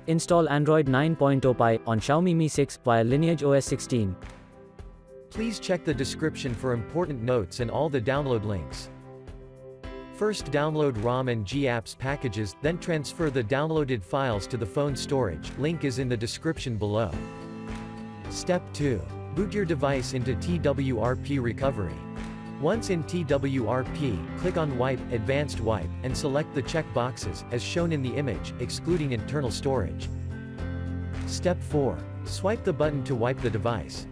Install Android 9.0 Pie on Xiaomi Mi 6 via LineageOS 16. Please check the description for important notes and all the download links. First download ROM and GApps packages, then transfer the downloaded files to the phone storage, link is in the description below. Step 2. Boot your device into TWRP recovery. Once in TWRP, click on Wipe, Advanced Wipe, and select the check boxes, as shown in the image, excluding internal storage. Step 4. Swipe the button to wipe the device.